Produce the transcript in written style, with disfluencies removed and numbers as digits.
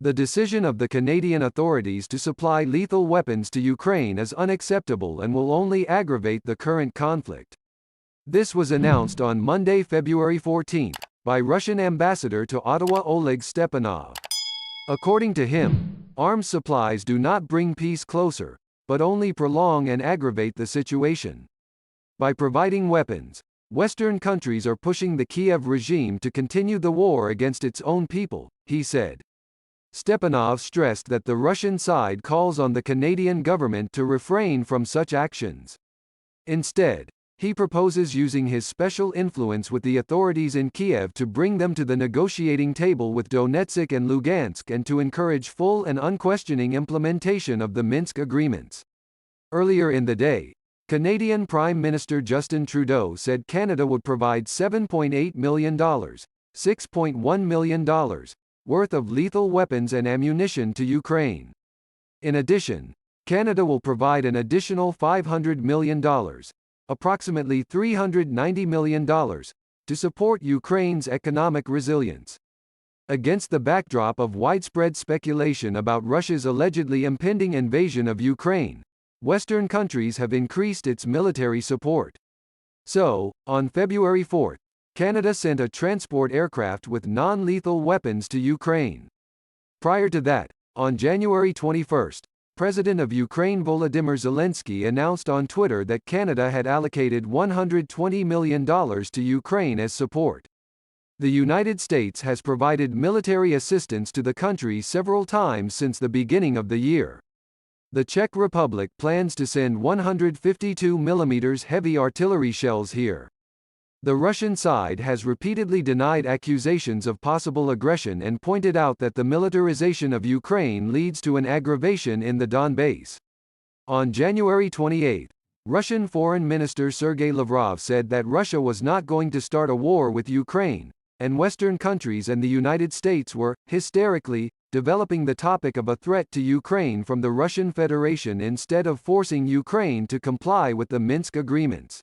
The decision of the Canadian authorities to supply lethal weapons to Ukraine is unacceptable and will only aggravate the current conflict. This was announced on Monday, February 14, by Russian ambassador to Ottawa Oleg Stepanov. According to him, arms supplies do not bring peace closer, but only prolong and aggravate the situation. By providing weapons, Western countries are pushing the Kiev regime to continue the war against its own people, he said. Stepanov stressed that the Russian side calls on the Canadian government to refrain from such actions. Instead, he proposes using his special influence with the authorities in Kiev to bring them to the negotiating table with Donetsk and Lugansk and to encourage full and unquestioning implementation of the Minsk agreements. Earlier in the day, Canadian Prime Minister Justin Trudeau said Canada would provide $7.8 million, $6.1 million, worth of lethal weapons and ammunition to Ukraine. In addition, Canada will provide an additional $500 million, approximately $390 million, to support Ukraine's economic resilience. Against the backdrop of widespread speculation about Russia's allegedly impending invasion of Ukraine, Western countries have increased its military support. So, on February 4, Canada sent a transport aircraft with non-lethal weapons to Ukraine. Prior to that, on January 21, President of Ukraine Volodymyr Zelensky announced on Twitter that Canada had allocated $120 million to Ukraine as support. The United States has provided military assistance to the country several times since the beginning of the year. The Czech Republic plans to send 152 mm heavy artillery shells here. The Russian side has repeatedly denied accusations of possible aggression and pointed out that the militarization of Ukraine leads to an aggravation in the Donbass. On January 28, Russian Foreign Minister Sergei Lavrov said that Russia was not going to start a war with Ukraine, and Western countries and the United States were, hysterically, developing the topic of a threat to Ukraine from the Russian Federation instead of forcing Ukraine to comply with the Minsk agreements.